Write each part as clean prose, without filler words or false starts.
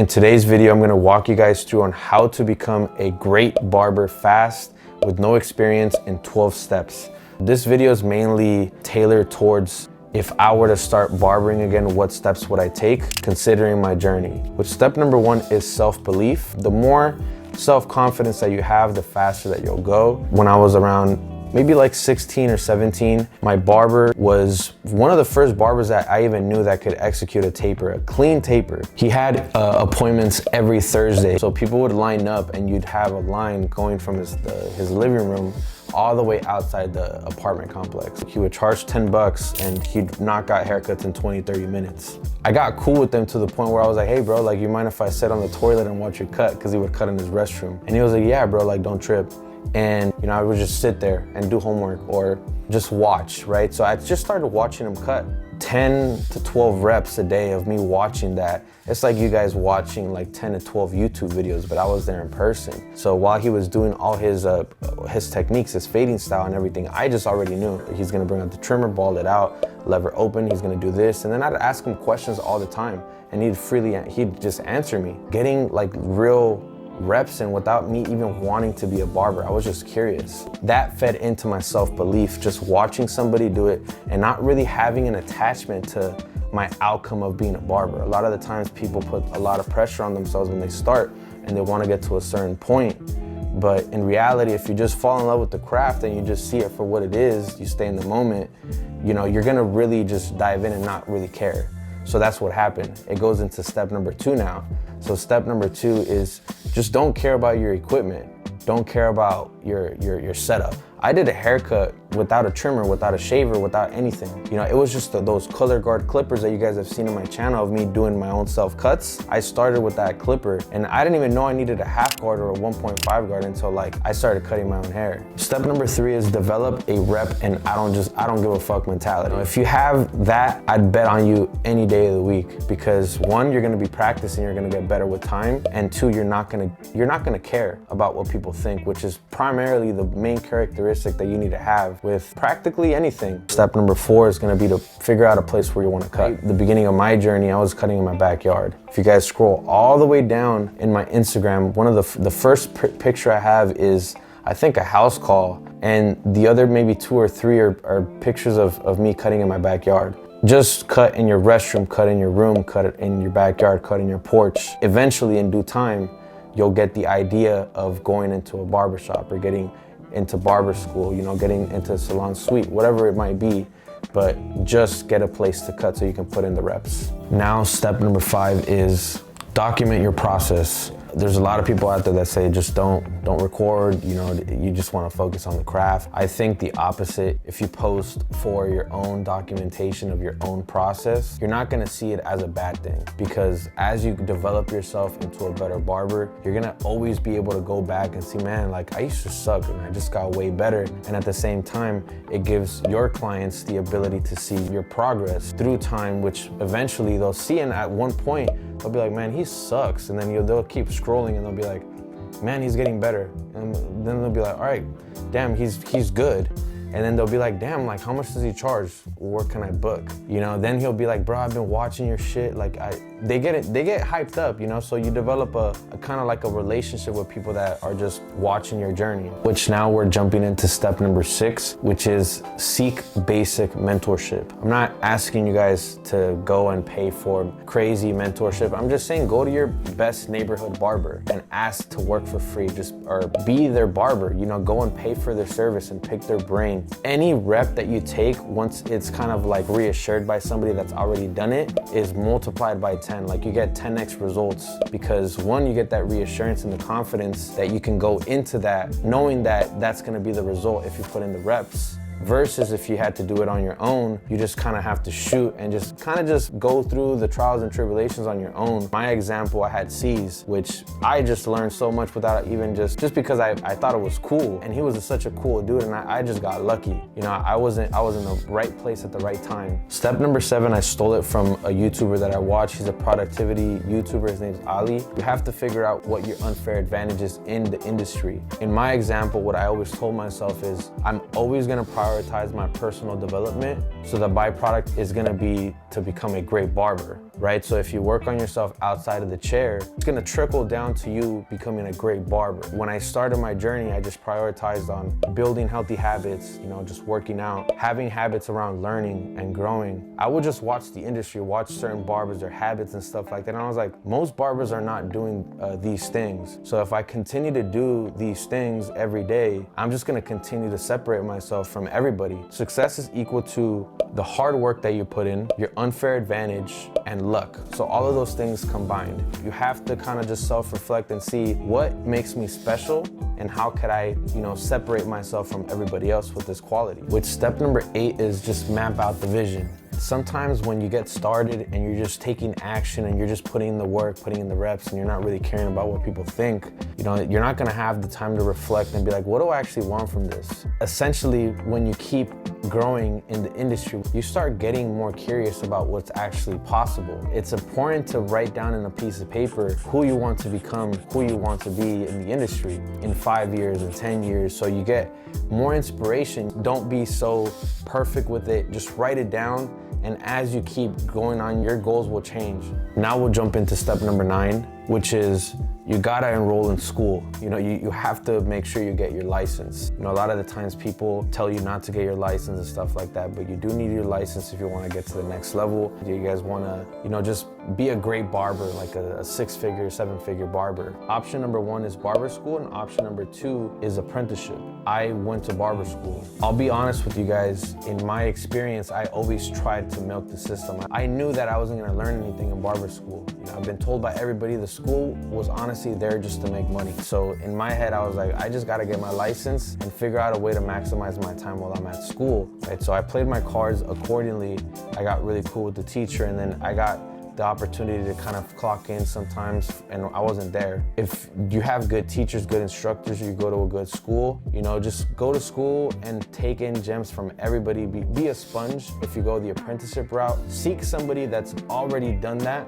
In today's video, I'm gonna walk you guys through on how to become a great barber fast with no experience in 12 steps. This video is mainly tailored towards if I were to start barbering again, what steps would I take considering my journey? Which step number one is self-belief. The more self-confidence that you have, the faster that you'll go. When I was around maybe like 16 or 17, my barber was one of the first barbers that I even knew that could execute a taper, a clean taper. He had appointments every Thursday. So people would line up and you'd have a line going from his living room all the way outside the apartment complex. He would charge 10 bucks and he'd knock out haircuts in 20, 30 minutes. I got cool with him to the point where I was like, hey bro, like you mind if I sit on the toilet and watch you cut? Because he would cut in his restroom. And he was like, yeah bro, like don't trip. And you know, I would just sit there and do homework or just watch, right? So I just started watching him cut. 10 to 12 reps a day of me watching that. It's like you guys watching like 10 to 12 YouTube videos, but I was there in person. So while he was doing all his techniques, his fading style and everything, I just already knew he's gonna bring out the trimmer, ball it out, lever open, he's gonna do this. And then I'd ask him questions all the time and he'd just answer me. Getting like real reps in without me even wanting to be a barber. I was just curious. That fed into my self-belief, just watching somebody do it and not really having an attachment to my outcome of being a barber. A lot of the times people put a lot of pressure on themselves when they start and they want to get to a certain point. But in reality, if you just fall in love with the craft and you just see it for what it is, you stay in the moment, you know, you're gonna really just dive in and not really care. So that's what happened. It goes into step number 2 now. So step number 2 is just don't care about your equipment. Don't care about your setup. I did a haircut without a trimmer, without a shaver, without anything. You know, it was just those color guard clippers that you guys have seen on my channel of me doing my own self cuts. I started with that clipper and I didn't even know I needed a half guard or a 1.5 guard until like I started cutting my own hair. Step number 3 is develop a rep and I don't give a fuck mentality. If you have that, I'd bet on you any day of the week because 1, you're gonna be practicing, you're gonna get better with time, and 2, you're not gonna care about what people think, which is primarily the main characteristic that you need to have with practically anything. Step number 4 is gonna be to figure out a place where you wanna cut. At the beginning of my journey, I was cutting in my backyard. If you guys scroll all the way down in my Instagram, one of the first picture I have is, I think, a house call, and the other maybe 2 or 3 are pictures of me cutting in my backyard. Just cut in your restroom, cut in your room, cut it in your backyard, cut in your porch. Eventually, in due time, you'll get the idea of going into a barbershop or getting into barber school, you know, getting into salon suite, whatever it might be, but just get a place to cut so you can put in the reps. Now, step number 5 is document your process. There's a lot of people out there that say just don't record, you know, you just want to focus on the craft. I think the opposite. If you post for your own documentation of your own process, you're not going to see it as a bad thing, because as you develop yourself into a better barber, you're going to always be able to go back and see, man, like I used to suck and I just got way better. And at the same time, it gives your clients the ability to see your progress through time, which eventually they'll see, and at one point they'll be like, man, he sucks. And then they'll keep scrolling and they'll be like, man, he's getting better. And then they'll be like, all right, damn, he's good. And then they'll be like, damn, like how much does he charge? Where can I book? You know, then he'll be like, bro, I've been watching your shit. Like they get hyped up, you know? So you develop a kind of like a relationship with people that are just watching your journey. Which now we're jumping into step number 6, which is seek basic mentorship. I'm not asking you guys to go and pay for crazy mentorship. I'm just saying go to your best neighborhood barber and ask to work for free, or be their barber, you know, go and pay for their service and pick their brain. Any rep that you take, once it's kind of like reassured by somebody that's already done it, is multiplied by 10. Like you get 10x results, because 1, you get that reassurance and the confidence that you can go into that knowing that that's going to be the result if you put in the reps. Versus if you had to do it on your own, you just kind of have to shoot and just go through the trials and tribulations on your own. My example, I had C's, which I just learned so much without even just because I thought it was cool, and he was such a cool dude, and I just got lucky. You know, I was in the right place at the right time. Step number 7, I stole it from a YouTuber that I watch. He's a productivity YouTuber, his name's Ali. You have to figure out what your unfair advantage is in the industry. In my example, what I always told myself is I'm always gonna prioritize prioritize my personal development. So the byproduct is gonna be to become a great barber, right? So if you work on yourself outside of the chair, it's gonna trickle down to you becoming a great barber. When I started my journey, I just prioritized on building healthy habits, you know, just working out, having habits around learning and growing. I would just watch the industry, watch certain barbers, their habits and stuff like that. And I was like, most barbers are not doing these things. So if I continue to do these things every day, I'm just gonna continue to separate myself from everybody. Success is equal to the hard work that you put in, your unfair advantage, and luck. So all of those things combined. You have to kind of just self-reflect and see what makes me special and how could I, you know, separate myself from everybody else with this quality. Which step number 8 is just map out the vision. Sometimes when you get started and you're just taking action and you're just putting in the work, putting in the reps, and you're not really caring about what people think, you know, you're not gonna have the time to reflect and be like, what do I actually want from this? Essentially, when you keep growing in the industry, you start getting more curious about what's actually possible. It's important to write down in a piece of paper who you want to become, who you want to be in the industry in 5 years and 10 years, so you get more inspiration. Don't be so perfect with it, just write it down. And as you keep going on, your goals will change. Now we'll jump into step number 9, which is you gotta enroll in school. You know, you have to make sure you get your license. You know, a lot of the times people tell you not to get your license and stuff like that, but you do need your license if you wanna get to the next level. You guys wanna, you know, just be a great barber, like a 6-figure, 7-figure barber. Option number 1 is barber school, and option number 2 is apprenticeship. I went to barber school. I'll be honest with you guys, in my experience, I always tried to milk the system. I knew that I wasn't gonna learn anything in barber school. You know, I've been told by everybody the school was honestly there just to make money. So in my head, I was like, I just gotta get my license and figure out a way to maximize my time while I'm at school, right? So I played my cards accordingly. I got really cool with the teacher, and then I got the opportunity to kind of clock in sometimes, and I wasn't there. If you have good teachers, good instructors, you go to a good school, you know, just go to school and take in gems from everybody. Be a sponge. If you go the apprenticeship route, seek somebody that's already done that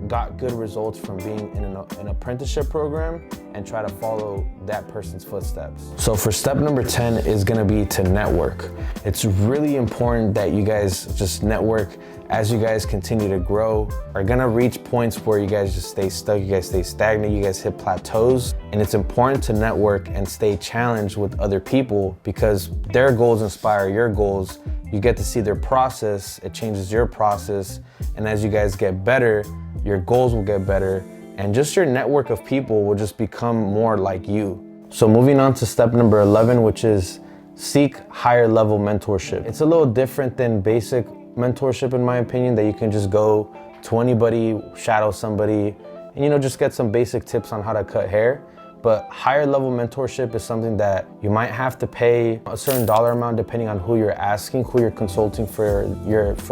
got good results from being in an apprenticeship program, and try to follow that person's footsteps. So for step number 10 is gonna be to network. It's really important that you guys just network. As you guys continue to grow, are gonna reach points where you guys just stay stuck, you guys stay stagnant, you guys hit plateaus. And it's important to network and stay challenged with other people, because their goals inspire your goals. You get to see their process, it changes your process. And as you guys get better, your goals will get better. And just your network of people will just become more like you. So moving on to step number 11, which is seek higher level mentorship. It's a little different than basic mentorship, in my opinion, that you can just go to anybody, shadow somebody, and, you know, just get some basic tips on how to cut hair. But higher level mentorship is something that you might have to pay a certain dollar amount depending on who you're asking, who you're consulting for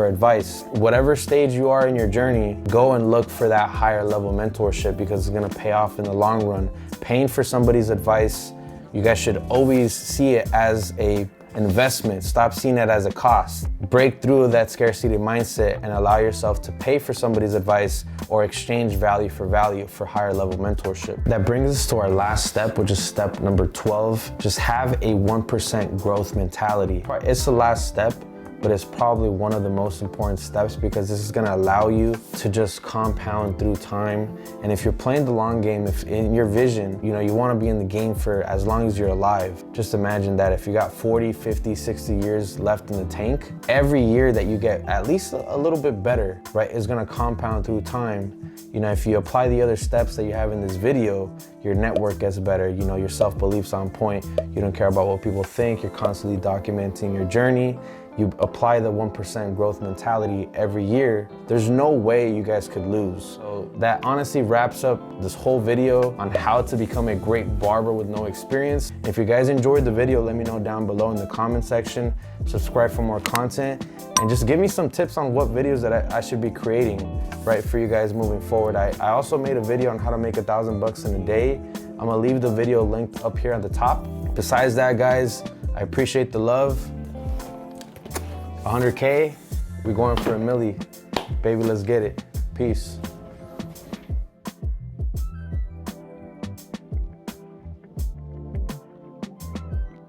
advice. Whatever stage you are in your journey, go and look for that higher level mentorship, because it's gonna pay off in the long run. Paying for somebody's advice, you guys should always see it as an investment. Stop seeing it as a cost. Break through that scarcity mindset and allow yourself to pay for somebody's advice or exchange value for higher level mentorship. That brings us to our last step, which is step number 12. Just have a 1% growth mentality. It's the last step, but it's probably one of the most important steps, because this is gonna allow you to just compound through time. And if you're playing the long game, if in your vision, you know, you wanna be in the game for as long as you're alive, just imagine that if you got 40, 50, 60 years left in the tank, every year that you get at least a little bit better, right, is gonna compound through time. You know, if you apply the other steps that you have in this video, your network gets better, you know, your self-belief's on point, you don't care about what people think, you're constantly documenting your journey. You apply the 1% growth mentality every year, there's no way you guys could lose. So that honestly wraps up this whole video on how to become a great barber with no experience. If you guys enjoyed the video, let me know down below in the comment section. Subscribe for more content, and just give me some tips on what videos that I should be creating, right, for you guys moving forward. I also made a video on how to make $1,000 in a day. I'm gonna leave the video linked up here at the top. Besides that, guys, I appreciate the love. 100K, we're going for a milli. Baby, let's get it. Peace.